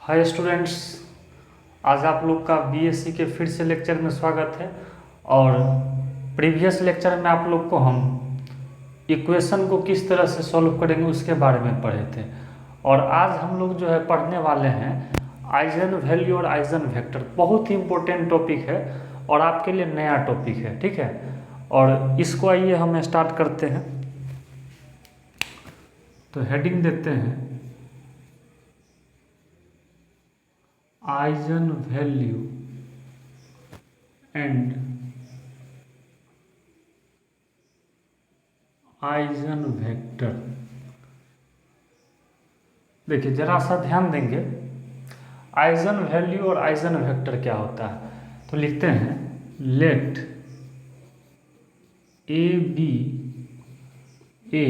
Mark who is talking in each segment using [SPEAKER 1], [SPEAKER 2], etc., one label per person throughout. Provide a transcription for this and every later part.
[SPEAKER 1] Hi students, आज आप लोग का बीएससी के फिर से लेक्चर में स्वागत है। और प्रीवियस लेक्चर में आप लोग को हम इक्वेशन को किस तरह से सॉल्व करेंगे उसके बारे में पढ़े थे। और आज हम लोग जो है पढ़ने वाले हैं आइजन वैल्यू और आइजन वेक्टर। बहुत ही इम्पोर्टेंट टॉपिक है और आपके लिए नया टॉपिक है, ठीक है। और इसको आइए हम स्टार्ट करते हैं। तो हेडिंग देते हैं eigen value and eigen vector. देखिए जरा सा ध्यान देंगे, आइजन वैल्यू और आइजन वेक्टर क्या होता है। तो लिखते हैं let A be a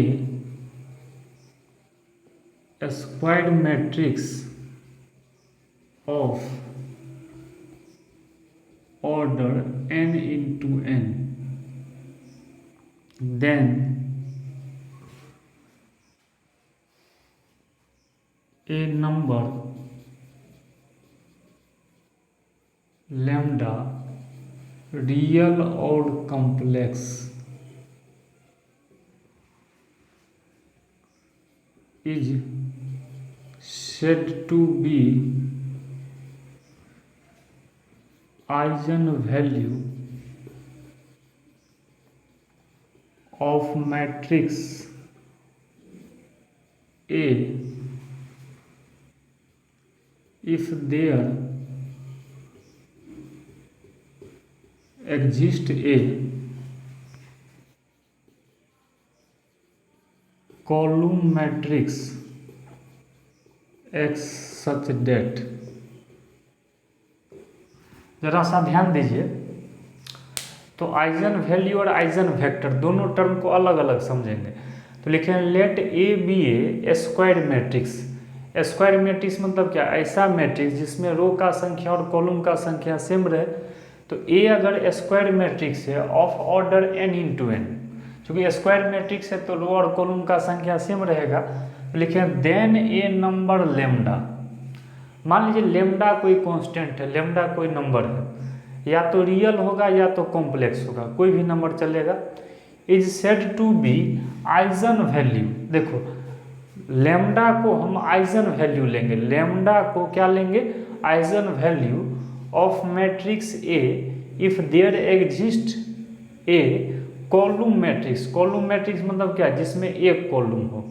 [SPEAKER 1] squared matrix of order n into n, then a number lambda real or complex is said to be eigen value of matrix A if there exist a column matrix X such that. जरा सा ध्यान दीजिए, तो eigen value और eigen vector दोनों term को अलग अलग समझेंगे। तो लिखें let A be a squared matrix. Squared matrix मतलब क्या, ऐसा मैट्रिक्स जिसमें रो का संख्या और कॉलम का संख्या सेम रहे। तो ए अगर स्क्वायर्ड मैट्रिक्स है of order n into N, चूँकि स्क्वायर्ड मैट्रिक्स है तो रो और कॉलम का संख्या सेम रहेगा। तो लिखें देन ए नंबर लेमडा। मान लीजिए लेमडा कोई कांस्टेंट है, लेमडा कोई नंबर है, या तो रियल होगा या तो कॉम्प्लेक्स होगा, कोई भी नंबर चलेगा। Is said to be eigen value. देखो लेमडा को हम आइजन वैल्यू लेंगे, लेमडा को क्या लेंगे, eigen value of matrix A if there exist a column matrix. Column matrix मतलब क्या, जिसमें एक कॉलम हो,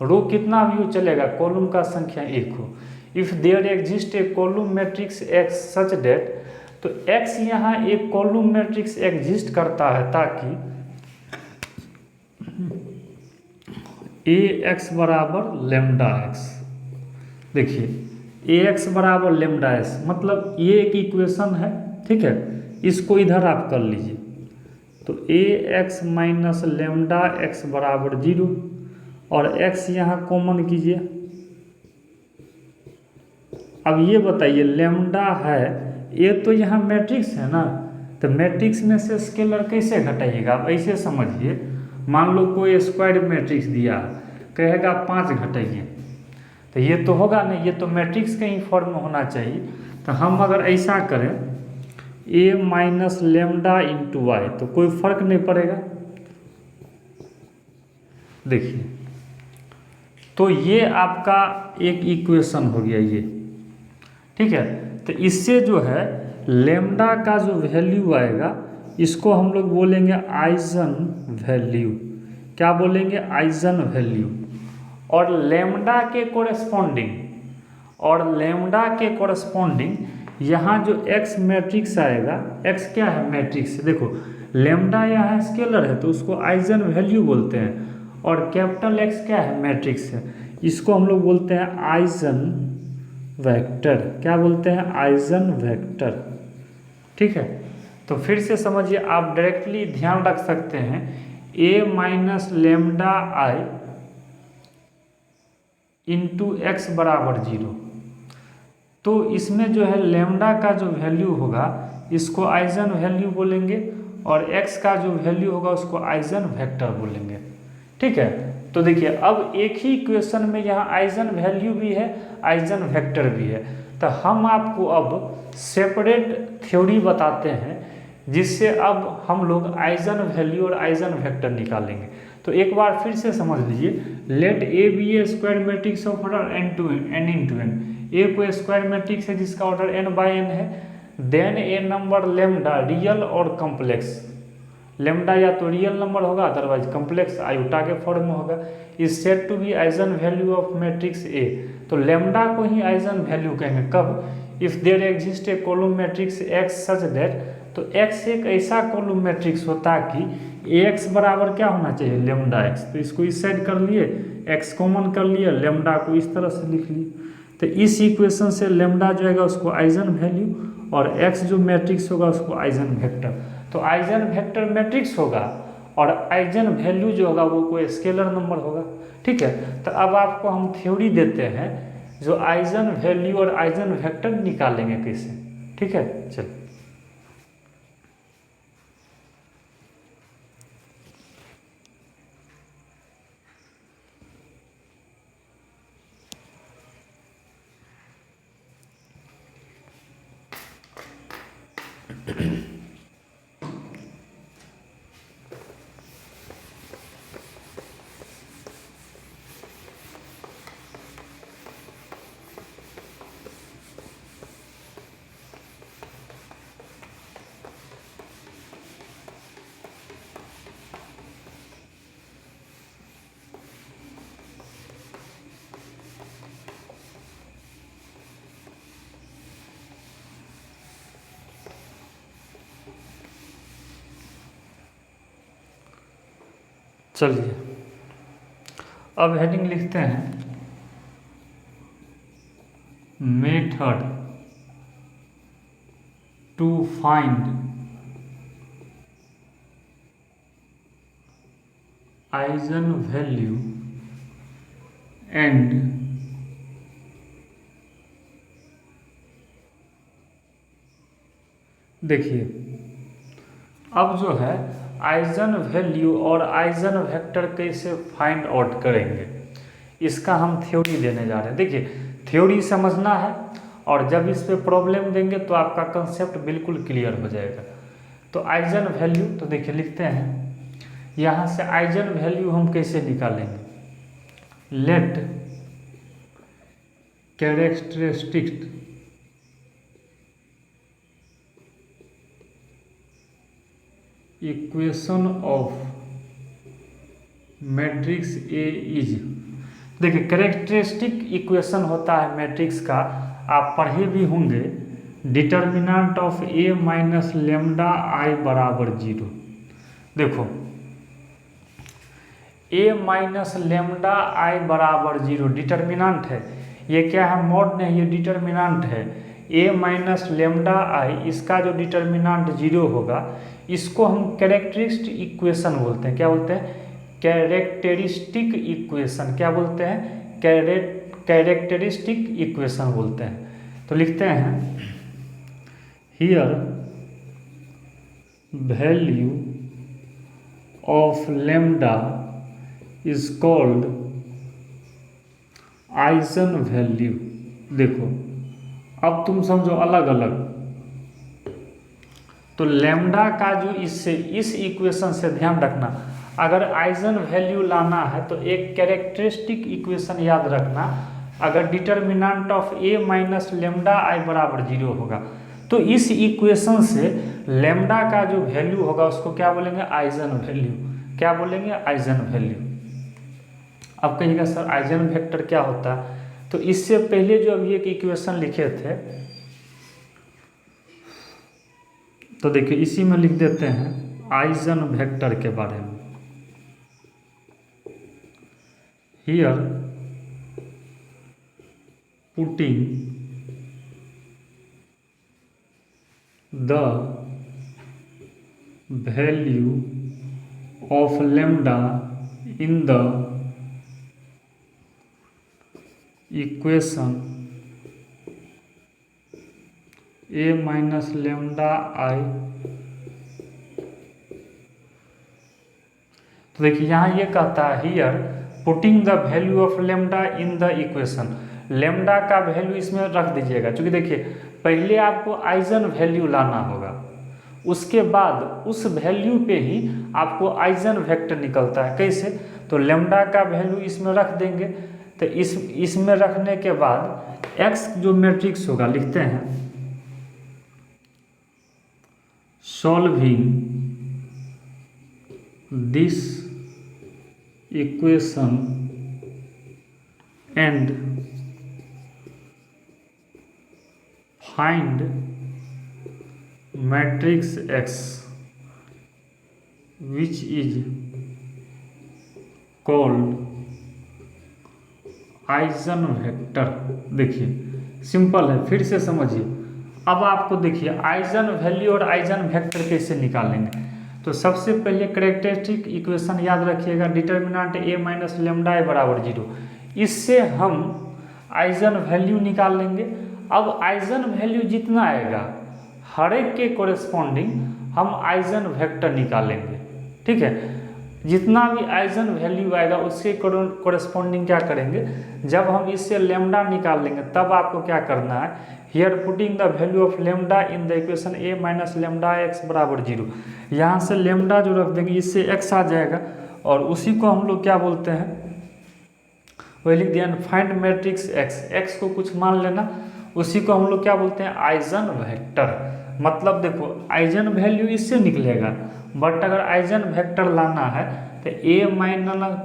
[SPEAKER 1] रो कितना भी हो चलेगा, कॉलम का संख्या एक हो। If there exist a column matrix X such that, तो एक्स यहाँ एक कॉलम मैट्रिक्स एग्जिस्ट करता है ताकि ए एक्स बराबर लेमडा एक्स। देखिए ए एक्स बराबर लेमडा एक्स मतलब ये एक इक्वेशन है, ठीक है। इसको इधर आप कर लीजिए, तो ए एक्स माइनस लेमडा एक्स बराबर 0 और एक्स यहाँ कॉमन कीजिए। अब ये बताइए लेमडा है, ये तो यहाँ मैट्रिक्स है ना, तो मैट्रिक्स में से स्केलर कैसे घटाइएगा। आप ऐसे समझिए, मान लो कोई स्क्वायर्ड मैट्रिक्स दिया, कहेगा 5 घटाइए, तो ये तो होगा नहीं, ये तो मैट्रिक्स का ही फॉर्म में होना चाहिए। तो हम अगर ऐसा करें ए माइनस लेमडा इंटू वाई, तो कोई फर्क नहीं पड़ेगा। देखिए तो ये आपका एक इक्वेशन हो गया ये, ठीक है। तो इससे जो है लेमडा का जो वैल्यू आएगा इसको हम लोग बोलेंगे आइजन वैल्यू। क्या बोलेंगे, आइजन वैल्यू। और लेमडा के कोरेस्पॉन्डिंग यहाँ जो एक्स मैट्रिक्स आएगा, एक्स क्या है, मैट्रिक्स। देखो लेमडा यहाँ स्केलर है तो उसको आइजन वैल्यू बोलते हैं, और कैपिटल एक्स क्या है, मैट्रिक्स है, इसको हम लोग बोलते हैं आइजन वेक्टर। क्या बोलते हैं, आइजन वेक्टर, ठीक है। तो फिर से समझिए, आप डायरेक्टली ध्यान रख सकते हैं A minus lambda I into X बराबर 0। तो इसमें जो है लेमडा का जो वैल्यू होगा इसको आइजन वैल्यू बोलेंगे, और एक्स का जो वैल्यू होगा उसको आइजन वेक्टर बोलेंगे, ठीक है। तो देखिए अब एक ही इक्वेशन में यहाँ आइजन वैल्यू भी है, आइजन वेक्टर भी है। तो हम आपको अब सेपरेट थ्योरी बताते हैं जिससे अब हम लोग आइजन वैल्यू और आइजन वेक्टर निकालेंगे। तो एक बार फिर से समझ लीजिए, let A be a square matrix of order n into N. A को स्क्वायर मैट्रिक्स है जिसका ऑर्डर n बाई एन है। Then a number lambda real और कॉम्प्लेक्स, लेमडा या तो रियल नंबर होगा अदरवाइज कॉम्प्लेक्स आयोटा के फॉर्म में होगा, is said to be eigen value of matrix A. तो लेमडा को ही आइजन वैल्यू कहेंगे कब, if there exist a column matrix X such that, तो एक्स एक ऐसा कॉलम मैट्रिक्स होता है कि एक्स बराबर क्या होना चाहिए, लेमडा एक्स। तो इसको इस साइड कर लिए, एक्स कॉमन कर लिए, लेमडा को इस तरह से लिख लिए। तो इस इक्वेशन से लेमडा जो है उसको आइजन वैल्यू और एक्स जो मैट्रिक्स होगा उसको आइजन वेक्टर। तो आइजन वेक्टर मैट्रिक्स होगा और आइजन वैल्यू जो होगा वो कोई स्केलर नंबर होगा। ठीक है, तो अब आपको हम थ्योरी देते हैं जो आइजन वैल्यू और आइजन वेक्टर निकालेंगे कैसे। ठीक है, चलिए। चलिए अब हेडिंग लिखते हैं method to find eigen value and देखिए अब जो है आइजन वैल्यू और आइजन वेक्टर कैसे फाइंड आउट करेंगे इसका हम थ्योरी देने जा रहे हैं। देखिए थ्योरी समझना है और जब इस पे प्रॉब्लम देंगे तो आपका कंसेप्ट बिल्कुल क्लियर हो जाएगा। तो आइजन वैल्यू, तो देखिए लिखते हैं यहाँ से आइजन वैल्यू हम कैसे निकालेंगे, let characteristic equation of matrix A is, देखिए कैरेक्टरिस्टिक इक्वेशन होता है मैट्रिक्स का, आप पढ़े भी होंगे, determinant of A minus lambda I बराबर 0। देखो ए माइनस लेमडा आई बराबर 0 डिटर्मिनेंट है, ये क्या है, मॉड नहीं, ये डिटर्मिनेंट है। ए माइनस लेमडा आई, इसका जो डिटर्मिनेंट 0 होगा इसको हम कैरेक्टरिस्टिक इक्वेशन बोलते हैं। क्या बोलते हैं, कैरेक्टरिस्टिक इक्वेशन। क्या बोलते हैं, कैरेक्टरिस्टिक इक्वेशन बोलते हैं। तो लिखते हैं here value of lambda is called eigen value. देखो अब तुम समझो अलग अलग, तो लेमडा का जो इससे इस इक्वेशन से ध्यान रखना, अगर आइजन वैल्यू लाना है तो एक कैरेक्टरिस्टिक इक्वेशन याद रखना, अगर determinant of A minus lambda I बराबर 0 होगा तो इस इक्वेशन से लेमडा का जो वैल्यू होगा उसको क्या बोलेंगे, आइजन वैल्यू। क्या बोलेंगे, आइजन वैल्यू। अब कहिएगा सर आइजन वेक्टर क्या होता है, तो इससे पहले जो अभी एक इक्वेशन लिखे थे तो देखिए इसी में लिख देते हैं आइजन वेक्टर के बारे में। Here putting the value of lambda in the equation A minus lambda आई। तो देखिए यहाँ ये कहता है here putting the value of lambda in the equation, lambda का वैल्यू इसमें रख दीजिएगा, क्योंकि देखिए पहले आपको आइजन वैल्यू लाना होगा, उसके बाद उस वैल्यू पे ही आपको आइजन वेक्टर निकलता है। कैसे? तो लेमडा का वैल्यू इसमें रख देंगे, तो इसमें रखने के बाद एक्स जो मैट्रिक्स होगा लिखते हैं, solving this equation and find matrix x which is called eigen vector. देखिए सिंपल है, फिर से समझिए। अब आपको देखिए आइजन वैल्यू और आइजन वेक्टर कैसे निकालेंगे। तो सबसे पहले कैरेक्टरिस्टिक इक्वेशन याद रखिएगा, determinant A minus lambda A बराबर 0, इससे हम आइजन वैल्यू निकाल लेंगे। अब आइजन वैल्यू जितना आएगा हर एक के कोरेस्पॉन्डिंग हम आइजन वेक्टर निकालेंगे, ठीक है। जितना भी आइजन वैल्यू आएगा उसके कोरेस्पॉन्डिंग क्या करेंगे, जब हम इससे लेमडा निकाल लेंगे तब आपको क्या करना है, here putting the value of lambda in the equation A minus lambda x बराबर 0, यहाँ से लेमडा जो रख देंगे इससे एक्स आ जाएगा, और उसी को हम लोग क्या बोलते हैं, वही लिख दिया फाइंड मैट्रिक्स एक्स, एक्स को कुछ मान लेना, उसी को हम लोग क्या बोलते हैं आइजन वेक्टर। मतलब देखो आइजन वैल्यू इससे निकलेगा, बट अगर आइजन वेक्टर लाना है तो A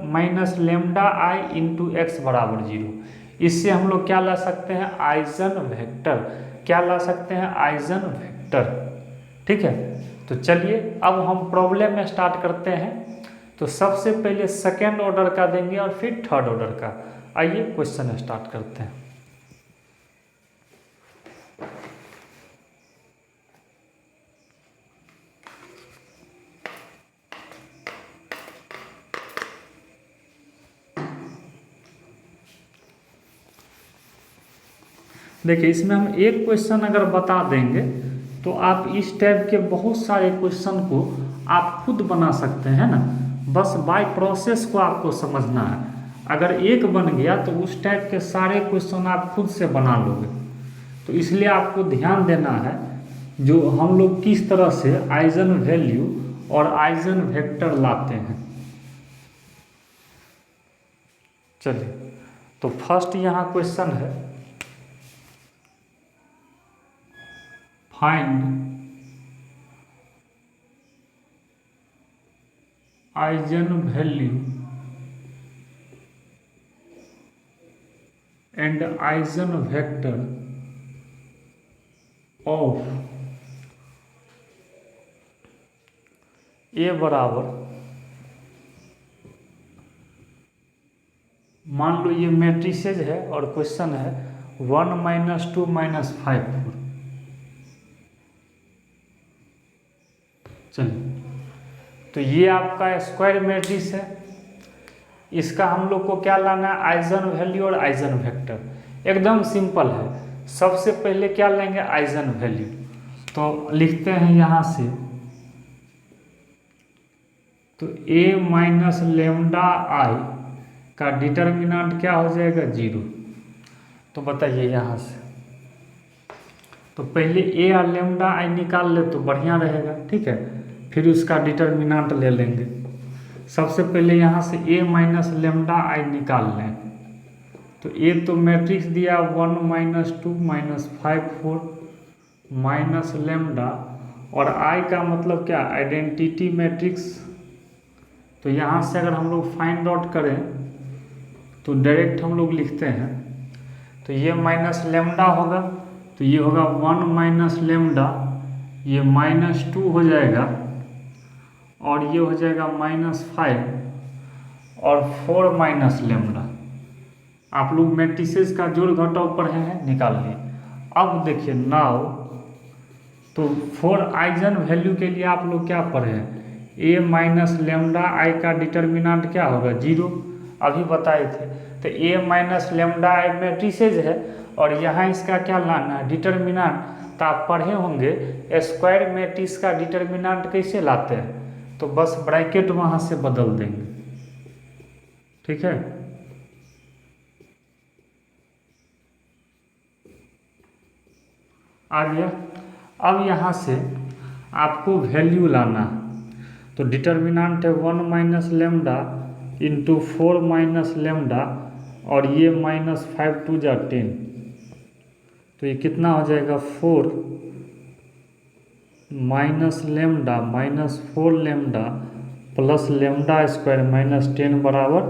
[SPEAKER 1] minus lambda I into X बराबर 0, इससे हम लोग क्या ला सकते हैं आइजन वेक्टर, क्या ला सकते हैं आइजन वेक्टर, ठीक है। तो चलिए अब हम प्रॉब्लम में स्टार्ट करते हैं। तो सबसे पहले सेकेंड ऑर्डर का देंगे और फिर थर्ड ऑर्डर का। आइए क्वेश्चन स्टार्ट करते हैं। देखिए इसमें हम एक क्वेश्चन अगर बता देंगे तो आप इस टाइप के बहुत सारे क्वेश्चन को आप खुद बना सकते हैं ना, बस बाय प्रोसेस को आपको समझना है। अगर एक बन गया तो उस टाइप के सारे क्वेश्चन आप खुद से बना लोगे। तो इसलिए आपको ध्यान देना है जो हम लोग किस तरह से आइजन वैल्यू और आइजन वेक्टर लाते हैं। चलिए तो फर्स्ट यहाँ क्वेश्चन है, find eigen value and eigen vector of A बराबर, मान लो ये मैट्रिसेज है और क्वेश्चन है 1 - 2 - 5 4। चलिए तो ये आपका स्क्वायर मैट्रिक्स है, इसका हम लोग को क्या लाना है आइजन वैल्यू और आइजन वेक्टर। एकदम सिंपल है, सबसे पहले क्या लेंगे आइजन वैल्यू, तो लिखते हैं यहाँ से, तो ए माइनस लेमडा आई का डिटर्मिनेंट क्या हो जाएगा 0। तो बताइए यहाँ से, तो पहले ए और लेमडा आई निकाल ले तो बढ़िया रहेगा, ठीक है। फिर उसका डिटर्मिनेंट ले लेंगे। सबसे पहले यहाँ से ए माइनस लेमडा आई निकाल लें, तो ए तो मैट्रिक्स दिया 1 - 2 - 5 4 माइनस लेमडा, और आई का मतलब क्या आइडेंटिटी मैट्रिक्स। तो यहाँ से अगर हम लोग फाइंड आउट करें तो डायरेक्ट हम लोग लिखते हैं, तो ये माइनस लेमडा होगा, तो ये होगा 1 माइनस लेमडा, ये -2 हो जाएगा, और ये हो जाएगा -5 और 4 माइनस लेमडा। आप लोग मैट्रिसेस का जोड़ घटाव पढ़े हैं, निकाल लिए। अब देखिए नाउ, तो 4 आइजन वैल्यू के लिए आप लोग क्या पढ़े हैं, ए माइनस लेमडा आई का डिटर्मिनेंट क्या होगा 0, अभी बताए थे। तो A minus lambda I matrices है और यहाँ इसका क्या लाना है डिटर्मिनेंट। तो आप पढ़े होंगे स्क्वायर मैट्रिक्स का डिटर्मिनेंट कैसे लाते हैं, तो बस ब्रैकेट वहाँ से बदल देंगे, ठीक है। आ गया। अब यहाँ से आपको वैल्यू लाना है, तो डिटर्मिनेंट है 1 minus lambda into 4 minus lambda, और ये -5 2 जा 10, तो ये कितना हो जाएगा 4 minus lambda minus 4 lambda plus lambda square -10 बराबर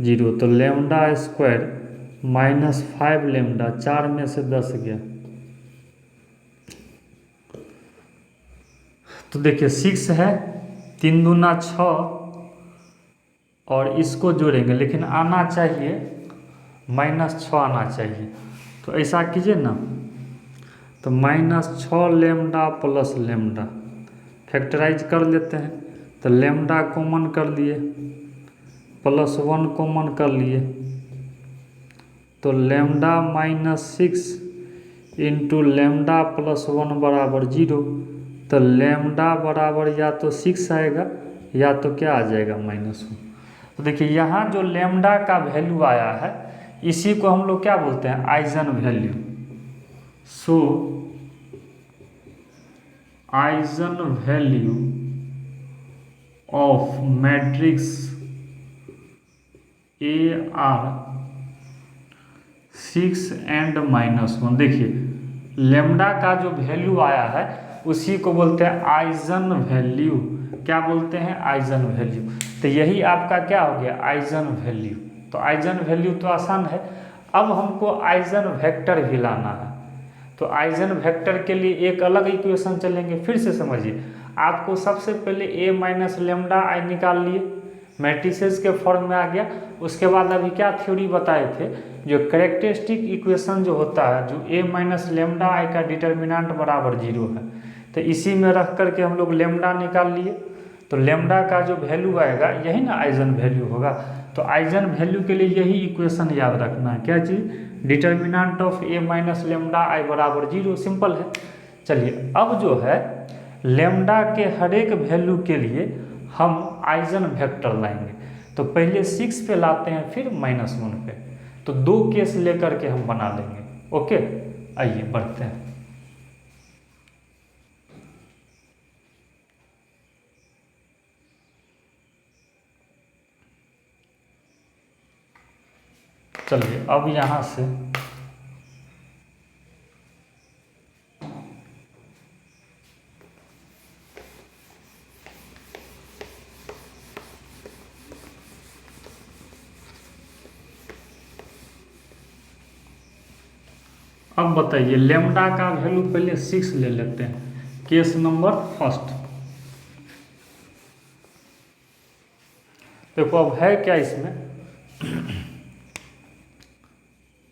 [SPEAKER 1] 0। तो लेमडा स्क्वायर -5 लेमडा, 4 में से 10 गया, तो देखिए 6 है, 3 दूना 6, और इसको जोड़ेंगे, लेकिन आना चाहिए -6 आना चाहिए। तो ऐसा कीजिए ना, तो -6 लेमडा प्लस लेमडा फैक्टराइज कर लेते हैं, तो लेमडा कॉमन कर लिए, +1 कॉमन कर लिए, तो लेमडा -6 इंटू लेमडा +1 बराबर 0। तो लेमडा बराबर या तो 6 आएगा या तो क्या आ जाएगा -1। तो देखिए यहाँ जो लेमडा का वैल्यू आया है, इसी को हम लोग क्या बोलते हैं, eigen value. So eigen value of matrix A R 6 and -1। देखिए लेमडा का जो वैल्यू आया है उसी को बोलते हैं आइजन वैल्यू। क्या बोलते हैं, आइजन वैल्यू। तो यही आपका क्या हो गया, आइजन वैल्यू। तो आइजन वैल्यू तो आसान है। अब हमको आइजन वेक्टर भी लाना है, तो आइजन वेक्टर के लिए एक अलग इक्वेशन चलेंगे। फिर से समझिए, आपको सबसे पहले ए माइनस लेमडा आई निकाल लिए, मैट्रिसेस के फॉर्म में आ गया। उसके बाद अभी क्या थ्योरी बताए थे, जो कैरेक्टरिस्टिक इक्वेशन जो होता है, जो ए माइनस लेमडा आई का डिटर्मिनेंट बराबर 0 है, तो इसी में रख करके हम लोग लेमडा निकाल लिए। तो लेमडा का जो वैल्यू आएगा यही ना आइजन वैल्यू होगा। तो आइजन वैल्यू के लिए यही इक्वेशन याद रखना है। क्या चीज़, determinant of A minus lambda I बराबर 0। सिंपल है। चलिए अब जो है लेमडा के हर एक वैल्यू के लिए हम आइजन वेक्टर लाएंगे। तो पहले 6 पे लाते हैं, फिर -1 पे। तो 2 केस लेकर के हम बना लेंगे। ओके, आइए बढ़ते हैं। चलिए अब यहाँ से अब बताइए, लेमडा का वैल्यू पहले 6 ले लेते हैं, केस नंबर फर्स्ट। देखो अब है क्या इसमें,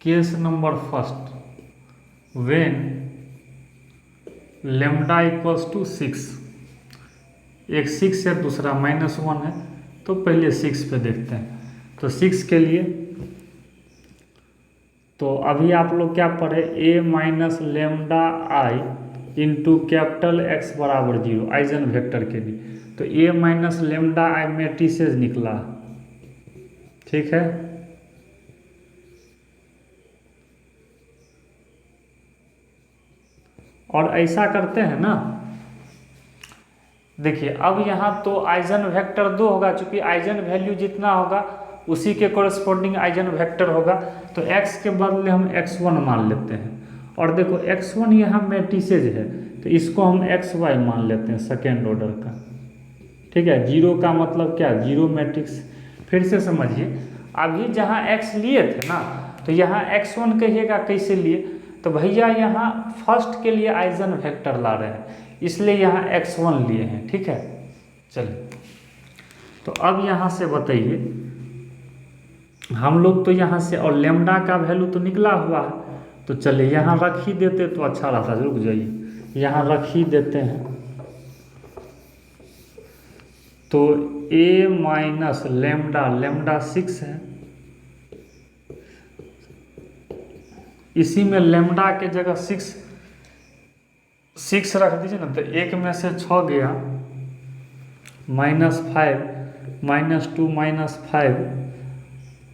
[SPEAKER 1] case number first, when lambda equals to 6, एक 6 है दूसरा -1 है, तो पहले 6 पे देखते हैं। तो 6 के लिए तो अभी आप लोग क्या पढ़े, A minus lambda I into capital X बराबर 0 आइजन वेक्टर के लिए। तो A minus lambda I matrices निकला, ठीक है। और ऐसा करते हैं ना, देखिए अब यहाँ तो आइजन वेक्टर 2 होगा, चूंकि आइजन वैल्यू जितना होगा उसी के कोरस्पॉन्डिंग आइजन वेक्टर होगा। तो x के बदले हम x1 मान लेते हैं। और देखो x1 यहाँ मैट्रिसेज है, तो इसको हम xy मान लेते हैं सेकेंड ऑर्डर का, ठीक है। 0 का मतलब क्या, 0 मैट्रिक्स। फिर से समझिए, अभी जहाँ x लिए थे ना, तो यहाँ x1 कहिएगा कैसे लिए, तो भैया यहाँ फर्स्ट के लिए आइजन वेक्टर ला रहे हैं, इसलिए यहाँ x1 लिए हैं, ठीक है। चलिए तो अब यहाँ से बताइए, हम लोग तो यहाँ से, और लेमडा का वैल्यू तो निकला हुआ है, तो चलिए यहाँ रख ही देते तो अच्छा रहता। रुक जाइए, यहाँ रख ही देते हैं। तो a माइनस लेमडा, लेमडा 6 है, इसी में लेमडा के जगह 6 रख दीजिए ना, तो 1 में से 6 गया, -5 -2 -5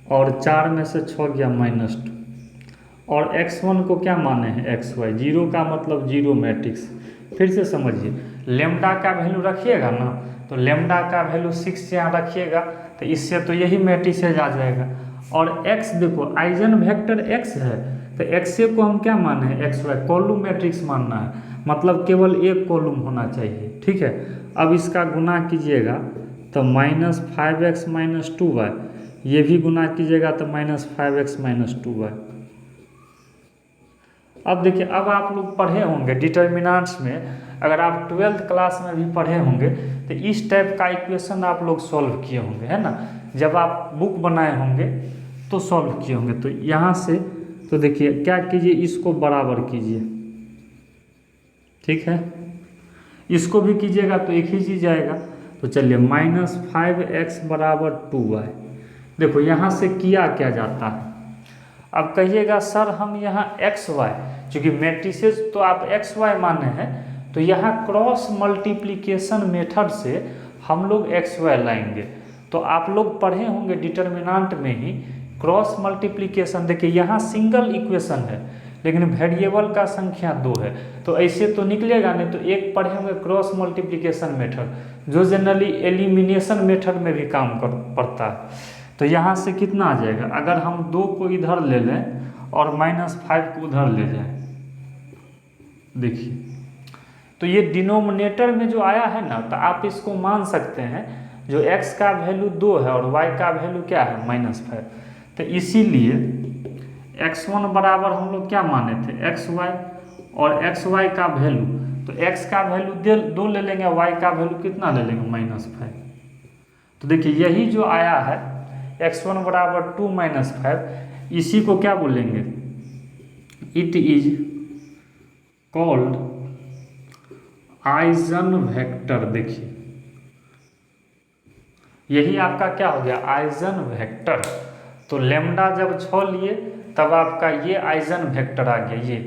[SPEAKER 1] और 4 में से 6 गया -2, और x1 को क्या माने हैं xy, 0 का मतलब 0 मैट्रिक्स। फिर से समझिए, लेमडा का वैल्यू रखिएगा ना, तो लेमडा का वैल्यू 6 यहाँ रखिएगा, तो इससे तो यही मैट्रिसेज आ जाएगा। और x देखो आइजन वेक्टर x है, तो x को हम क्या माने हैं xy, कॉलम मैट्रिक्स मानना है, मतलब केवल एक कॉलम होना चाहिए। ठीक है, अब इसका गुना कीजिएगा तो -5x - 2y, ये भी गुना कीजिएगा तो -5x - 2y। अब देखिए, अब आप लोग पढ़े होंगे डिटर्मिनेंट्स में, अगर आप 12th क्लास में भी पढ़े होंगे तो इस टाइप का इक्वेशन आप लोग सॉल्व किए होंगे, है ना, जब आप बुक बनाए होंगे तो सॉल्व किए होंगे। तो यहाँ से तो देखिए क्या कीजिए, इसको बराबर कीजिए, ठीक है, इसको भी कीजिएगा तो एक ही चीज़ आएगा। तो चलिए -5x = 2y, देखो यहाँ से किया क्या जाता है। अब कहिएगा सर हम यहाँ xy, चूँकि मैट्रिसेस तो आप xy माने हैं, तो यहाँ क्रॉस मल्टीप्लिकेशन मेथड से हम लोग xy लाएंगे। तो आप लोग पढ़े होंगे डिटर्मिनेंट में ही क्रॉस मल्टीप्लिकेशन। देखिए यहाँ सिंगल इक्वेशन है लेकिन वेरिएबल का संख्या 2 है, तो ऐसे तो निकलेगा नहीं। तो एक पढ़े होंगे क्रॉस मल्टीप्लिकेशन मेथड, जो जनरली एलिमिनेशन मेथड में भी काम पड़ता है। तो यहाँ से कितना आ जाएगा, अगर हम 2 को इधर ले लें और -5 को उधर ले जाएं, देखिए तो ये डिनोमिनेटर में जो आया है ना, तो आप इसको मान सकते हैं जो x का वैल्यू 2 है और y का वैल्यू क्या है -5। तो इसीलिए x1 बराबर हम लोग क्या माने थे xy, और xy का वैल्यू, तो x का वैल्यू 2 ले लेंगे, y का वैल्यू कितना ले लेंगे -5। तो देखिए यही जो आया है x1 = 2 - 5, इसी को क्या बोलेंगे, it is called eigen vector. देखिए यही आपका क्या हो गया, आइजन वेक्टर। तो लेमडा जब 6 लिए तब आपका ये आइजन वेक्टर आ गया, ये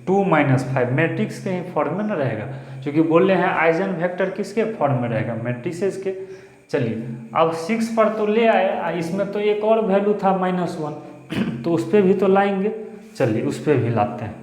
[SPEAKER 1] 2 - 5 मैट्रिक्स के ही फॉर्म में न रहेगा, क्योंकि बोले हैं आइजन वेक्टर किसके फॉर्म में रहेगा, मैट्रिसेस के। चलिए अब 6 पर तो ले आए, इसमें तो एक और वैल्यू था -1 तो उस पर भी तो लाएंगे। चलिए उस पर भी लाते हैं।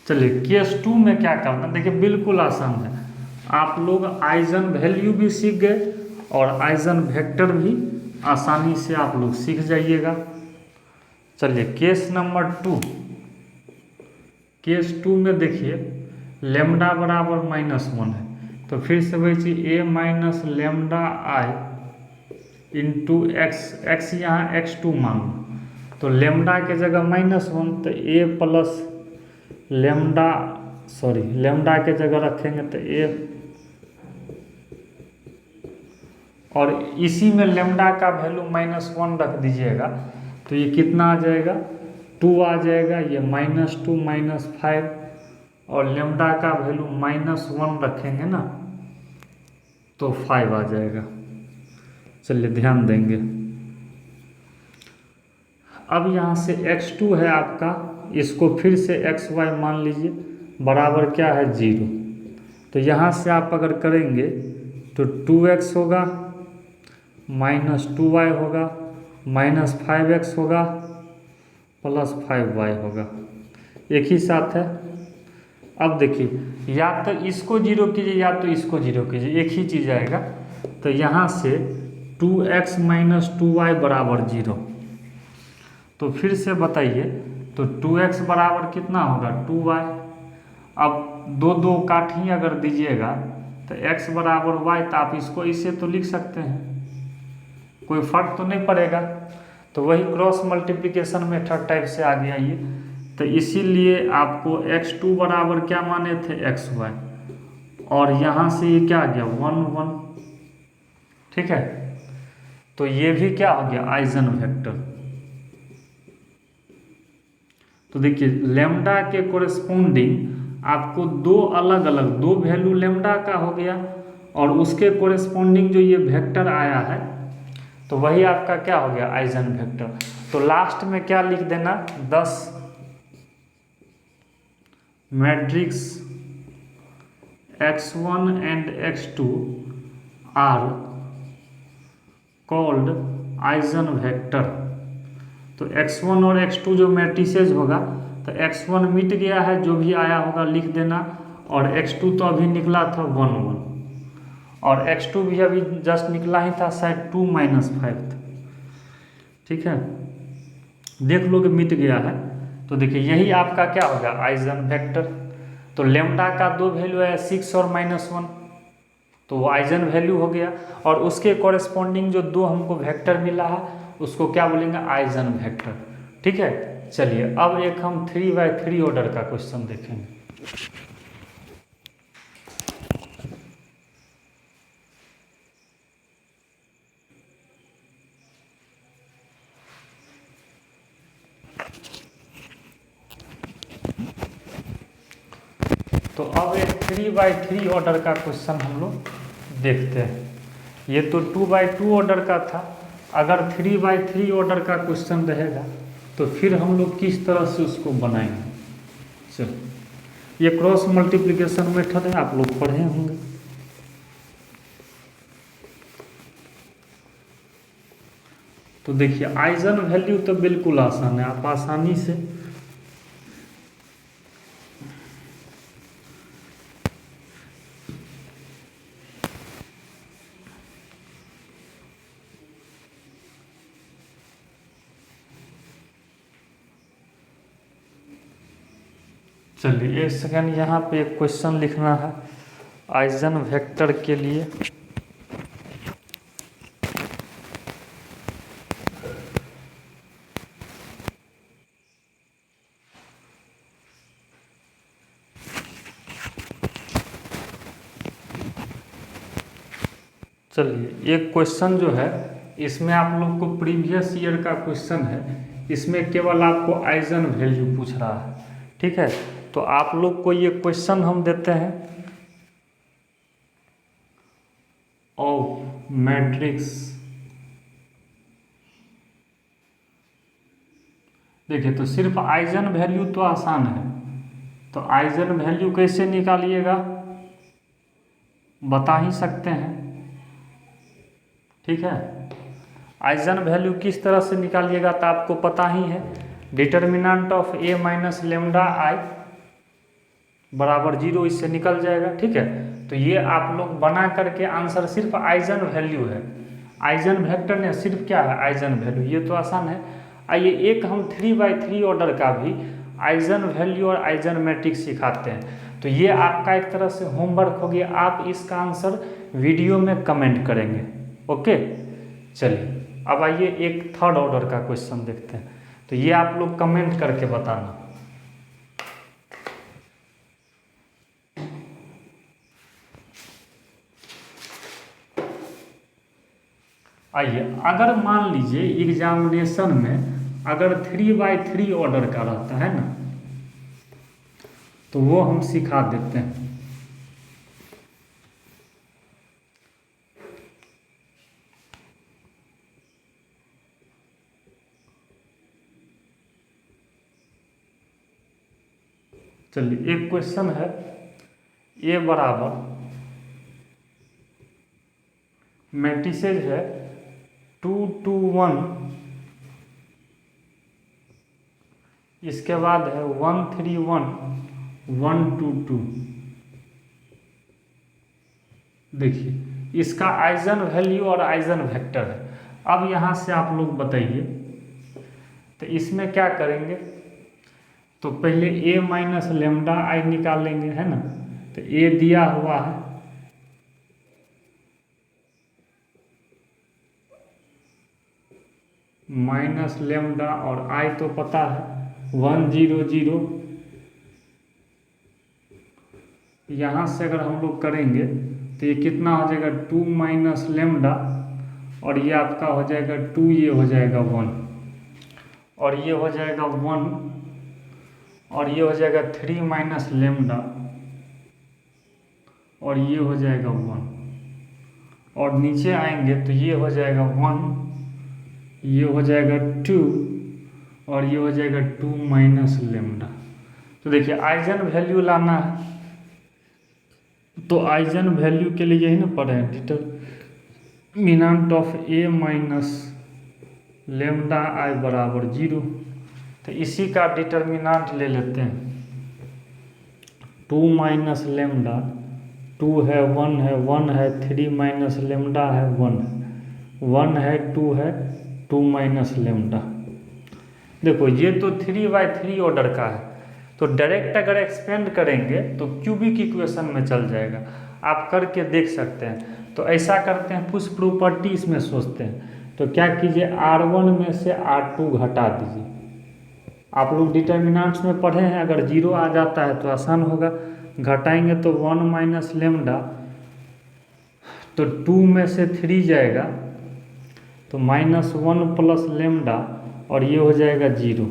[SPEAKER 1] चलिए केस 2 में क्या करना है, देखिए बिल्कुल आसान है। आप लोग आइजन वैल्यू भी सीख गए और आइजन वेक्टर भी आसानी से आप लोग सीख जाइएगा। चलिए केस नंबर 2, केस 2 में देखिए लेमडा बराबर -1 है, तो फिर से वही चीज a - lambda i into x यहाँ x2 मान लो, तो लेमडा के जगह -1, तो a plus lambda, sorry lambda के जगह रखेंगे तो a, और इसी में लेमडा का वैल्यू -1 रख दीजिएगा, तो ये कितना आ जाएगा 2 आ जाएगा, ये -2 - 5, और लेमडा का वैल्यू -1 रखेंगे ना तो 5 आ जाएगा। चलिए ध्यान देंगे। अब यहाँ से x2 है आपका, इसको फिर से xy मान लीजिए, बराबर क्या है 0। तो यहाँ से आप अगर करेंगे तो 2x होगा, -2y होगा, -5x होगा, +5y होगा, एक ही साथ है। अब देखिए या तो इसको 0 कीजिए या तो इसको 0 कीजिए, एक ही चीज़ आएगा। तो यहाँ से 2x - 2y = 0। तो फिर से बताइए, तो 2x बराबर कितना होगा 2y। अब 2 काठी अगर दीजिएगा तो x बराबर y, तो आप इसको इसे तो लिख सकते हैं, कोई फर्क तो नहीं पड़ेगा। तो वही क्रॉस मल्टीप्लिकेशन मेथड टाइप से आ गया ये। तो इसीलिए आपको x2 बराबर क्या माने थे xy, और यहाँ से ये क्या आ गया 1 1, ठीक है। तो ये भी क्या हो गया आइजन वेक्टर। तो देखिए लेमडा के कोरेस्पोंडिंग आपको दो अलग अलग दो वैल्यू लेमडा का हो गया और उसके कोरेस्पोंडिंग जो ये वेक्टर आया है तो वही आपका क्या हो गया आइजन वेक्टर। तो लास्ट में क्या लिख देना 10 matrix x1 and x2 are called eigen vector. तो x1 और x2 जो मैट्रिसेज होगा तो x1 मिट गया है, जो भी आया होगा लिख देना, और x2 तो अभी निकला था 1 1 और x2 भी अभी जस्ट निकला ही था, शायद 2 - 5 था। ठीक है, देख लो कि मिट गया है। तो देखिए यही आपका क्या होगा आइजन वेक्टर। तो लेमडा का दो वैल्यू है 6 और -1, तो वो आइजन वैल्यू हो गया और उसके कॉरेस्पॉन्डिंग जो दो हमको वेक्टर मिला है उसको क्या बोलेंगे आइजन वेक्टर। ठीक है, चलिए अब एक हम 3x3 ऑर्डर का क्वेश्चन देखेंगे। तो अब एक 3x3 ऑर्डर का क्वेश्चन हम लोग देखते हैं। ये तो 2x2 ऑर्डर का था, अगर 3x3 ऑर्डर का क्वेश्चन रहेगा तो फिर हम लोग किस तरह से उसको बनाएंगे। चलो, ये क्रॉस मल्टीप्लिकेशन मेथड है, आप लोग पढ़े होंगे। तो देखिए आइजन वैल्यू तो बिल्कुल आसान है, आप आसानी से चलिए एक सेकेंड, यहाँ पे एक क्वेश्चन लिखना है आइजन वेक्टर के लिए। चलिए एक क्वेश्चन जो है इसमें आप लोग को प्रीवियस ईयर का क्वेश्चन है, इसमें केवल आपको आइजन वैल्यू पूछ रहा है। ठीक है, तो आप लोग को ये क्वेश्चन हम देते हैं ऑफ मैट्रिक्स। देखिए तो सिर्फ आइजन वैल्यू तो आसान है, तो आइजन वैल्यू कैसे निकालिएगा बता ही सकते हैं। ठीक है, आइजन वैल्यू किस तरह से निकालिएगा तो आपको पता ही है, determinant of a minus lambda I बराबर 0, इससे निकल जाएगा। ठीक है, तो ये आप लोग बना करके आंसर सिर्फ आइजन वैल्यू है, आइजन वेक्टर ने सिर्फ क्या है आइजन वैल्यू, ये तो आसान है। आइए एक हम 3x3 ऑर्डर का भी आइजन वैल्यू और आइजन मैट्रिक्स सिखाते हैं। तो ये आपका एक तरह से होमवर्क हो गया, आप इसका आंसर वीडियो में कमेंट करेंगे। ओके, चलिए अब आइए एक थर्ड ऑर्डर का क्वेश्चन देखते हैं, तो ये आप लोग कमेंट करके बताना। आइए अगर मान लीजिए एग्जामिनेशन में अगर 3x3 ऑर्डर का रहता है ना, तो वो हम सिखा देते हैं। चलिए एक क्वेश्चन है ए बराबर मैट्रिसेज है 2 2 1, इसके बाद है 1 3 1 1 2 2। देखिए इसका आइजन वैल्यू और आइजन वेक्टर है। अब यहाँ से आप लोग बताइए, तो इसमें क्या करेंगे, तो पहले a माइनस लेमडा आई निकालेंगे, है ना। तो a दिया हुआ है, माइनस लेमडा और i तो पता है 1 0 0। यहाँ से अगर हम लोग करेंगे तो ये कितना हो जाएगा 2 माइनस लेमडा और ये आपका हो जाएगा 2, ये हो जाएगा 1 और ये हो जाएगा 1 और ये हो जाएगा 3 माइनस लेमडा और ये हो जाएगा 1, और नीचे आएंगे तो ये हो जाएगा 1, ये हो जाएगा 2 और ये हो जाएगा 2 माइनस लेमडा। तो देखिए आइजन वैल्यू लाना है, तो आइजन वैल्यू के लिए यही ना पढ़े हैं, determinant of A minus lambda I बराबर 0। तो इसी का डिटरमिनेंट ले लेते हैं, 2 माइनस लेमडा 2 है 1 है 1 है 3 माइनस लेमडा है 1 है 2 है 2 माइनस लेमडा। देखो ये तो 3/3 ऑर्डर का है, तो डायरेक्ट अगर एक्सपेंड करेंगे तो क्यूबिक इक्वेशन में चल जाएगा, आप करके देख सकते हैं। तो ऐसा करते हैं, कुछ प्रॉपर्टी इसमें सोचते हैं। तो क्या कीजिए, R1 में से R2 घटा दीजिए। आप लोग डिटर्मिनेंट्स में पढ़े हैं, अगर 0 आ जाता है तो आसान होगा, घटाएंगे तो 1 माइनस लेमडा, तो 2 में से 3 जाएगा तो -1 प्लस लेमडा और ये हो जाएगा 0,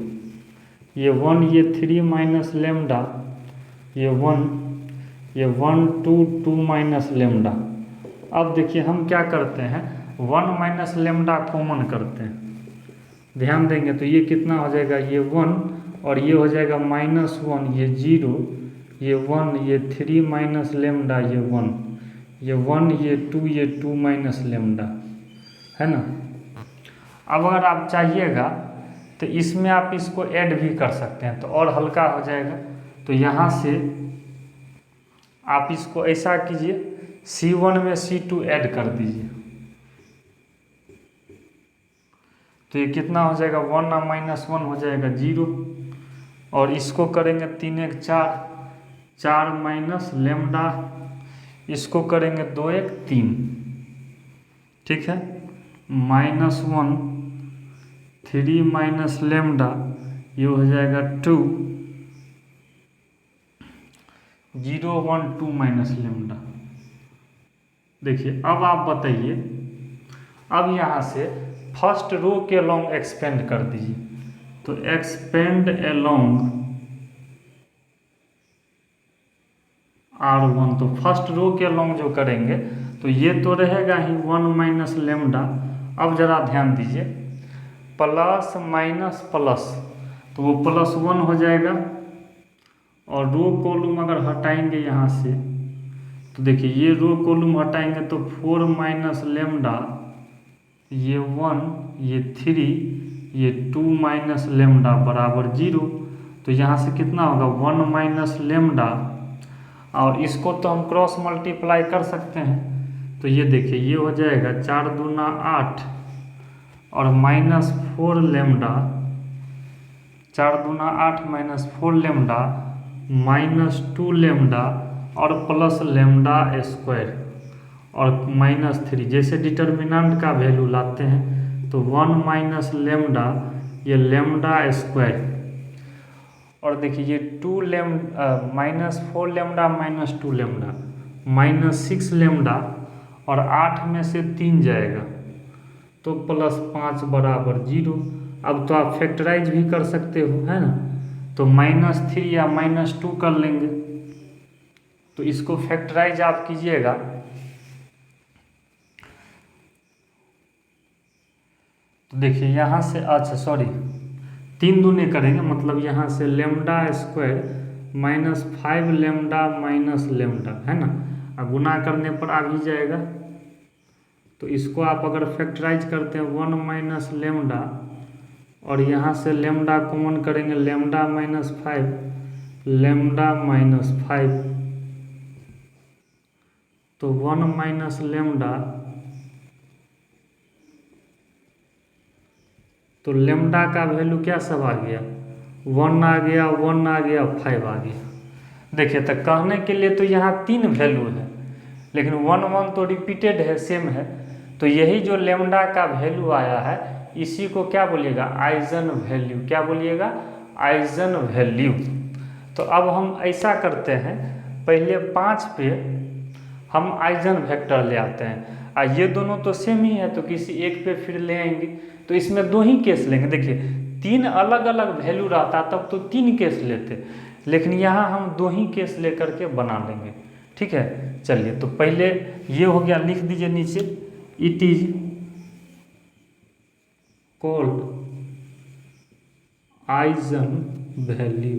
[SPEAKER 1] ये 1 ये 3 माइनस लेमडा, ये 1 ये 1 2 माइनस लेमडा। अब देखिए हम क्या करते हैं, 1 माइनस लेमडा कॉमन करते हैं, ध्यान देंगे तो ये कितना हो जाएगा, ये 1 और ये हो जाएगा -1, ये 0, ये 1 ये 3 माइनस लेमडा, ये 1 ये 1 ये 2 ये 2 माइनस लेमडा, है ना। अब अगर आप चाहिएगा तो इसमें आप इसको ऐड भी कर सकते हैं तो और हल्का हो जाएगा। तो यहाँ से आप इसको ऐसा कीजिए, C1 में C2 ऐड कर दीजिए, तो ये कितना हो जाएगा, 1 माइनस 1 हो जाएगा 0, और इसको करेंगे 3 1 4, 4 माइनस लेमडा, इसको करेंगे 2 1 3, ठीक है, -1 3 माइनस लेमडा, ये हो जाएगा 2 0 1 2 माइनस लेमडा। देखिए अब आप बताइए, अब यहाँ से फर्स्ट रो के अलोंग एक्सपेंड कर दीजिए, तो एक्सपेंड अलोंग R1, तो फर्स्ट रो के अलोंग जो करेंगे तो ये तो रहेगा ही 1 माइनस लेमडा। अब जरा ध्यान दीजिए, प्लस माइनस प्लस, तो वो +1 हो जाएगा, और रो कॉलम अगर हटाएंगे यहाँ से तो देखिए ये रो कॉलम हटाएंगे तो 4 माइनस लेमडा, ये 1 ये 3 ये 2 माइनस लेमडा बराबर 0। तो यहाँ से कितना होगा, 1 माइनस लेमडा, और इसको तो हम क्रॉस मल्टीप्लाई कर सकते हैं, तो ये देखिए ये हो जाएगा 4 दूना 8 और -4 लेमडा, 4 दूना 8 -4 लेमडा -2 लेमडा और प्लस लेमडा स्क्वायर और -3। जैसे डिटर्मिनेंट का वैल्यू लाते हैं तो 1 माइनस लेमडा, ये लेमडा स्क्वायर, और देखिए ये -4 लेमडा -2 लेमडा -6 लेमडा, और 8 में से 3 जाएगा तो +5 बराबर 0। अब तो आप फैक्टराइज भी कर सकते हो, है ना, तो -3 या -2 कर लेंगे, तो इसको फैक्टराइज आप कीजिएगा तो देखिए यहाँ से, अच्छा सॉरी 3 दूने करेंगे, मतलब यहाँ से lambda square -5 lambda minus lambda, है ना, अब गुना करने पर आ भी जाएगा। तो इसको आप अगर फैक्टराइज करते हैं 1 माइनस लेमडा, और यहाँ से लेमडा कॉमन करेंगे, लेमडा -5 लेमडा -5, तो 1 माइनस लेमडा, तो लेमडा का वैल्यू क्या सब आ गया, 1 आ गया 1 आ गया 5 आ गया। देखिए तो कहने के लिए तो यहाँ 3 वैल्यू है, लेकिन 1 1 तो रिपीटेड है, सेम है, तो यही जो लेमडा का वैल्यू आया है इसी को क्या बोलिएगा, आइजन वैल्यू। क्या बोलिएगा, आइजन वैल्यू। तो अब हम ऐसा करते हैं, पहले 5 पे हम आइजन वेक्टर ले आते हैं, ये दोनों तो सेम ही है, तो किसी एक पे फिर ले आएंगे, तो इसमें 2 ही केस लेंगे। देखिए तीन अलग अलग वैल्यू रहता तब तो 3 केस लेते, लेकिन यहाँ हम 2 ही केस लेकर के बना लेंगे। ठीक है, चलिए तो पहले ये हो गया, लिख दीजिए नीचे, it is called eigen value,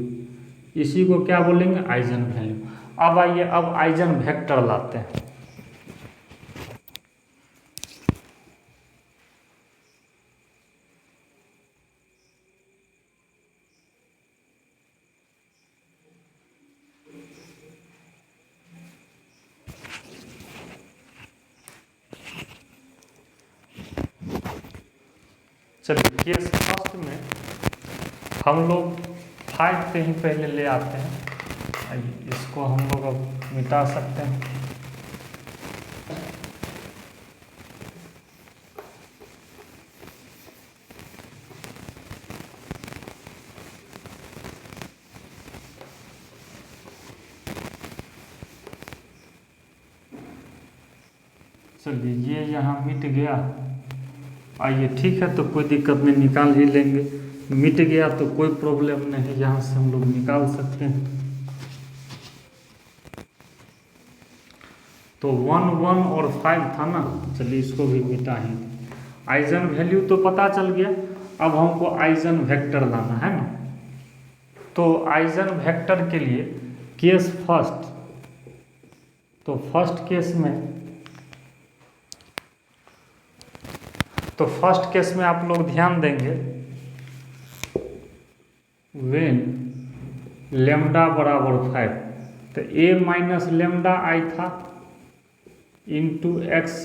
[SPEAKER 1] इसी को क्या बोलेंगे, आइजन वैल्यू। अब आइए, अब आइजन वेक्टर लाते हैं। चलिए केस फर्स्ट में हम लोग 5 पे ही पहले ले आते हैं, इसको हम लोग अब मिटा सकते हैं। चलिए ये यहाँ मिट गया, आइए ठीक है, तो कोई दिक्कत नहीं, निकाल ही लेंगे। मिट गया तो कोई प्रॉब्लम नहीं, यहाँ से हम लोग निकाल सकते हैं। तो 1 1 और 5 था ना, चलिए इसको भी मिटा ही। आइजन वैल्यू तो पता चल गया, अब हमको आइजन वेक्टर लाना है ना। तो आइजन वेक्टर के लिए केस फर्स्ट, तो फर्स्ट केस में आप लोग ध्यान देंगे, व्हेन लेमडा बराबर 5, तो a माइनस लेमडा आई था इंटू एक्स,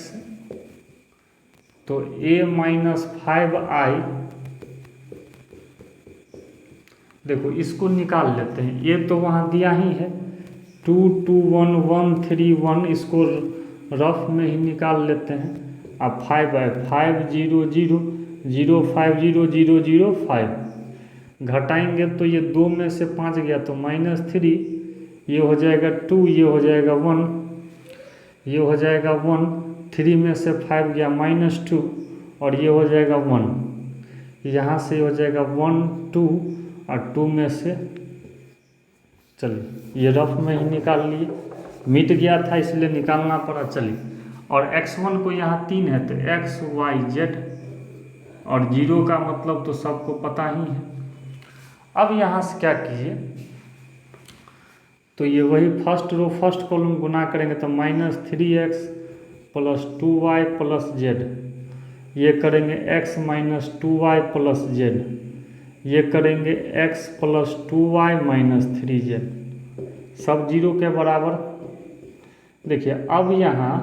[SPEAKER 1] तो a माइनस 5i, देखो इसको निकाल लेते हैं, ये तो वहाँ दिया ही है 2 2 1 1 3 1, इसको रफ में ही निकाल लेते हैं। अब 5 है, 5 0 0 0 5 0 0 0 5, घटाएंगे तो ये 2 में से 5 गया तो -3, ये हो जाएगा 2, ये हो जाएगा 1, ये हो जाएगा 1, 3 में से 5 गया -2, और ये हो जाएगा 1, यहाँ से हो जाएगा 1 2, और 2 में से, चलिए ये रफ में ही निकाल लिए, मिट गया था इसलिए निकालना पड़ा। चलिए, और x1 को यहाँ 3 है तो x y z, और 0 का मतलब तो सबको पता ही है। अब यहाँ से क्या कीजिए, तो ये वही फर्स्ट रो फर्स्ट कॉलम गुना करेंगे तो -3x plus 2y plus z, ये करेंगे x minus 2y plus z, ये करेंगे x plus 2y minus 3z, सब 0 के बराबर। देखिए अब यहाँ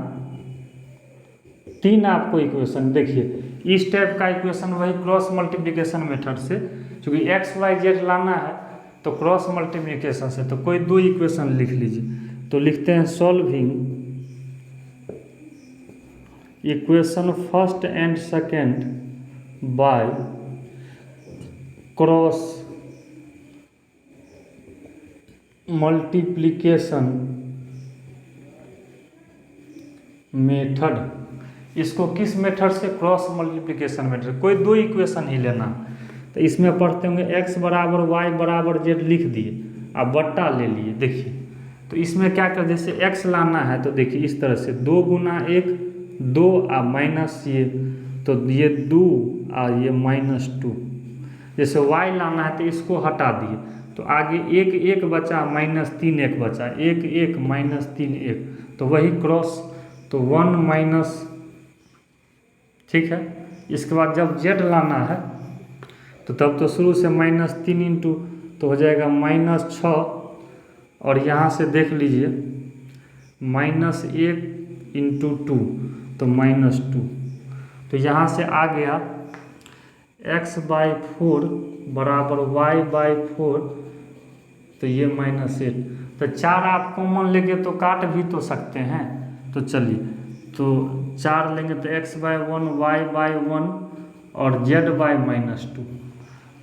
[SPEAKER 1] 3 आपको इक्वेशन, देखिए इस टाइप का इक्वेशन वही क्रॉस मल्टीप्लिकेशन मेथड से, क्योंकि x y z लाना है तो क्रॉस मल्टीप्लिकेशन से, तो कोई 2 इक्वेशन लिख लीजिए। तो लिखते हैं solving equation first and second by cross multiplication method. इसको किस मेथड से, क्रॉस मल्टीप्लिकेशन मेथड, कोई 2 इक्वेशन ही लेना। तो इसमें पढ़ते होंगे x बराबर y बराबर z लिख दिए, अब बट्टा ले लिए। देखिए तो इसमें क्या कर, जैसे x लाना है तो देखिए इस तरह से 2 गुना 1 2 आ माइनस ये, तो ये 2 आ ये -2। जैसे y लाना है तो इसको हटा दिए, तो आगे 1 1 बचा, -3 1 बचा, 1 1 -3 1, तो वही क्रॉस, तो 1 माइनस, ठीक है। इसके बाद जब z लाना है तो तब तो शुरू से -3 इंटू, तो हो जाएगा -6, और यहाँ से देख लीजिए -1 इंटू 2 तो -2, तो यहाँ से आ गया x/4 बराबर y/4, तो ये -8। तो 4 आप कॉमन लेंगे तो काट भी तो सकते हैं, तो चलिए तो 4 लेंगे तो x/1 y/1 और z/-2।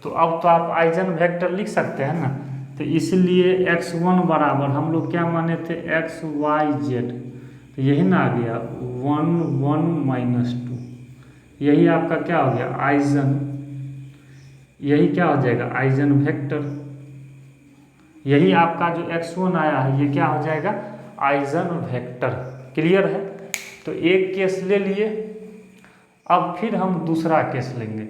[SPEAKER 1] तो अब तो आप आइजन वेक्टर लिख सकते हैं ना, तो इसलिए x1 बराबर हम लोग क्या माने थे, x y z, तो यही ना आ गया 1 1 -2, यही आपका क्या हो गया, आइजन यही क्या हो जाएगा, आइजन वेक्टर। यही आपका जो x1 आया है ये क्या हो जाएगा, आइजन वेक्टर। क्लियर है। तो एक केस ले लिए, अब फिर हम दूसरा केस लेंगे।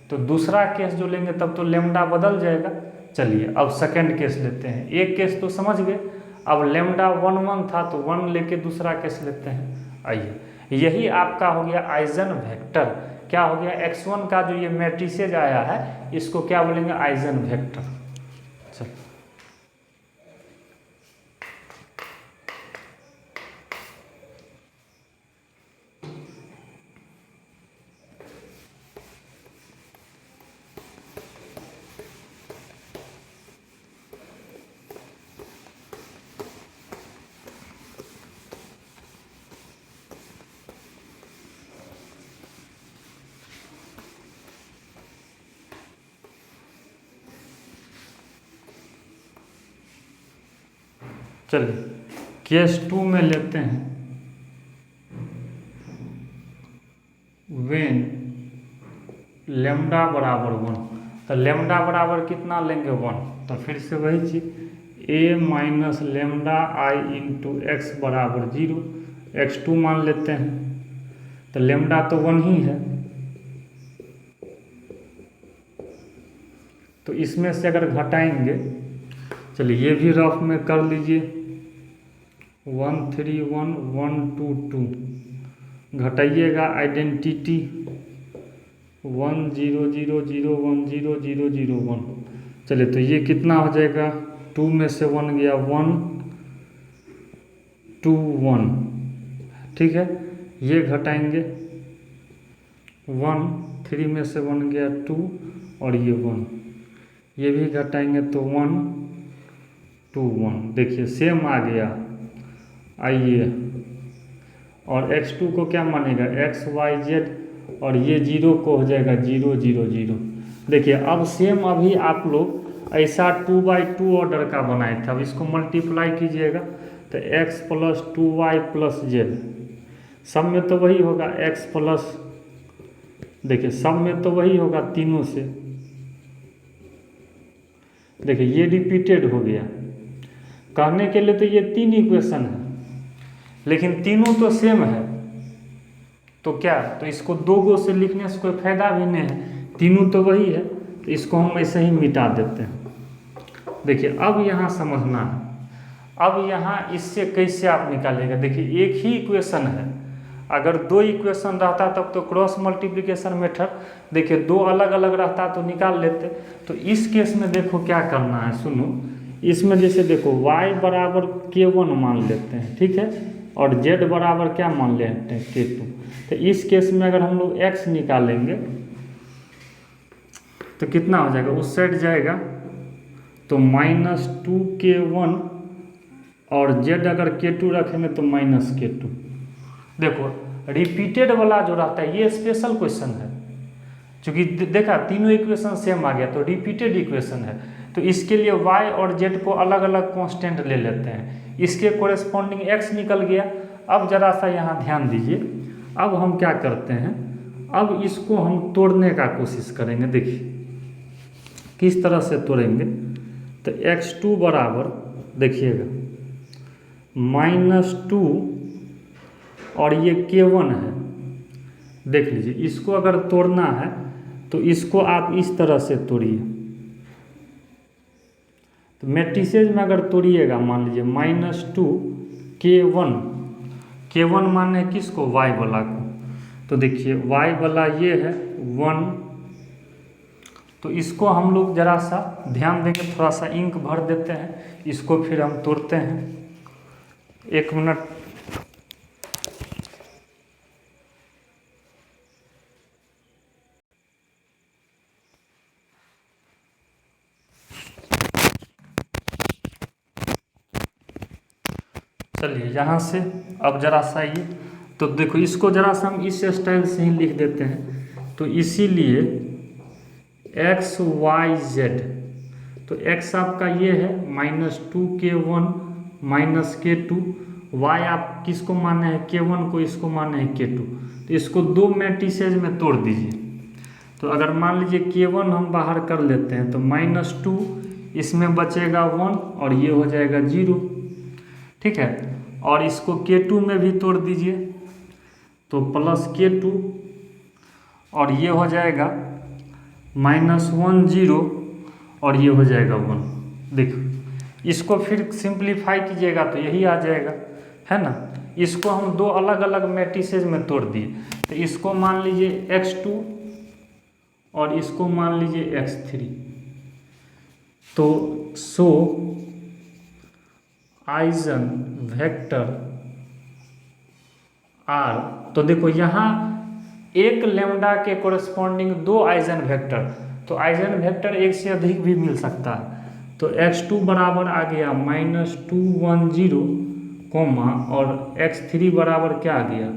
[SPEAKER 1] तो दूसरा केस जो लेंगे तब तो लेमडा बदल जाएगा। चलिए अब सेकंड केस लेते हैं। एक केस तो समझ गए, अब लेमडा 1 1 था तो 1 लेके दूसरा केस लेते हैं। आइए, यही आपका हो गया आइजन वेक्टर। क्या हो गया, x1 का जो ये मैट्रिसेज आया है इसको क्या बोलेंगे, आइजन वेक्टर। चलो चलिए केस 2 में लेते हैं। वेन लेमडा बराबर 1, तो लेमडा बराबर कितना लेंगे 1, तो फिर से वही चीज a minus lambda I into X बराबर 0, x2 मान लेते हैं। तो लेमडा तो 1 ही है, तो इसमें से अगर घटाएंगे, चलिए ये भी रफ में कर लीजिए, 1 3 1 1 2 2, घटाइएगा आइडेंटिटी 1 0 0 0 1 0 0 0 1। चलिए तो ये कितना हो जाएगा, 2 में से 1 गया 1 2 1, ठीक है। ये घटाएंगे 1, 3 में से 1 गया 2 और ये 1, ये भी घटाएंगे तो 1 2 1, देखिए सेम आ गया। आइए, और x2 को क्या मानेगा, x y z, और ये 0 को हो जाएगा 0 0 0। देखिए अब सेम अभी आप लोग ऐसा 2/2 ऑर्डर का बनाए थे, अब इसको मल्टीप्लाई कीजिएगा तो x plus 2y plus z, सब में तो वही होगा x प्लस, देखिए सब में तो वही होगा तीनों से। देखिए ये रिपीटेड हो गया, कहने के लिए तो ये 3 इक्वेशन है लेकिन तीनों तो सेम है, तो क्या, तो इसको 2 गो से लिखने से कोई फायदा भी नहीं है, तीनों तो वही है, तो इसको हम ऐसे ही मिटा देते हैं। देखिए अब यहाँ समझना है, अब यहाँ इससे कैसे आप निकालेगा। देखिए एक ही इक्वेशन है, अगर 2 इक्वेशन रहता तब तो क्रॉस मल्टीप्लिकेशन मेथड, देखिए 2 अलग अलग रहता तो निकाल लेते। तो इस केस में देखो क्या करना है, सुनो, इसमें जैसे देखो y बराबर k1 मान लेते हैं, ठीक है, और z बराबर क्या मान लेते हैं, k2। तो इस केस में अगर हम लोग x निकालेंगे तो कितना हो जाएगा, उस साइड जाएगा तो -2k1, और z अगर k2 रखेंगे तो -k2। देखो रिपीटेड वाला जो रहता है ये स्पेशल क्वेश्चन है, क्योंकि देखा तीनों इक्वेशन सेम आ गया तो रिपीटेड इक्वेशन है, तो इसके लिए y और z को अलग अलग कांस्टेंट ले लेते हैं, इसके कोरेस्पॉन्डिंग x निकल गया। अब जरा सा यहाँ ध्यान दीजिए, अब हम क्या करते हैं, अब इसको हम तोड़ने का कोशिश करेंगे। देखिए किस तरह से तोड़ेंगे, तो x2 बराबर देखिएगा -2 और ये k1 है, देख लीजिए, इसको अगर तोड़ना है तो इसको आप इस तरह से तोड़िए। तो मैट्रिसेज में अगर तोड़िएगा, मान लीजिए -2 k1 माने किसको, y वाला को, तो देखिए y वाला ये है 1, तो इसको हम लोग जरा सा ध्यान देंगे, थोड़ा सा इंक भर देते हैं, इसको फिर हम तोड़ते हैं। 1 मिनट, चलिए यहाँ से अब जरा सा ये, तो देखो इसको जरा सा हम इस स्टाइल से ही लिख देते हैं। तो इसीलिए x y z, तो x आपका ये है -2k1 -k2, y आप किसको माने हैं, k1 को, इसको माने हैं k2, तो इसको 2 मैट्रिसेज में तोड़ दीजिए। तो अगर मान लीजिए K1 हम बाहर कर लेते हैं तो -2, इसमें बचेगा 1 और ये हो जाएगा 0, ठीक है। और इसको K2 में भी तोड़ दीजिए तो +K2 और ये हो जाएगा -1 0 और ये हो जाएगा 1। देखो इसको फिर सिंप्लीफाई कीजिएगा तो यही आ जाएगा, है ना। इसको हम दो अलग अलग मैट्रिसेस में तोड़ दिए, तो इसको मान लीजिए x2 और इसको मान लीजिए x3। तो सो आइजन वेक्टर आर, तो देखो यहाँ एक लैम्डा के कोरस्पॉन्डिंग दो आइजन वेक्टर, तो आइजन वेक्टर एक से अधिक भी मिल सकता है। तो x2 बराबर आ गया -210 कोमा और x3 बराबर क्या आ गया,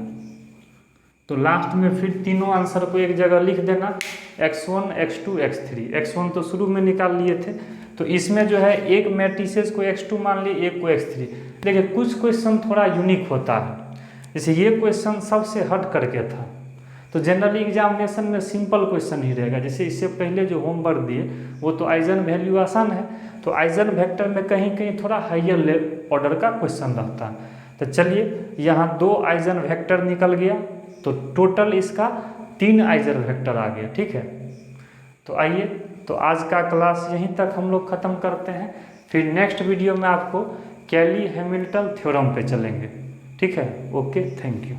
[SPEAKER 1] तो लास्ट में फिर तीनों आंसर को एक जगह लिख देना, x1 x2 x3। x1 तो शुरू में निकाल लिए थे, तो इसमें जो है एक मैट्रिसेस को x2 मान लिए, एक को x3। देखिए कुछ क्वेश्चन थोड़ा यूनिक होता है, जैसे ये क्वेश्चन सबसे हट करके था, तो जनरली एग्जामिनेशन में सिंपल क्वेश्चन ही रहेगा। जैसे इससे पहले जो होमवर्क दिए वो तो आइजन वैल्यू आसान है, तो आइजन वेक्टर में कहीं कहीं थोड़ा हाइयर ऑर्डर का क्वेश्चन रहता है। तो चलिए यहाँ 2 आइजन वेक्टर निकल गया, तो टोटल इसका 3 आइजन वेक्टर आ गया, ठीक है। तो आइए, तो आज का क्लास यहीं तक हम लोग ख़त्म करते हैं, फिर नेक्स्ट वीडियो में आपको कैली हैमिल्टन थ्योरम पे चलेंगे, ठीक है। Okay, thank you.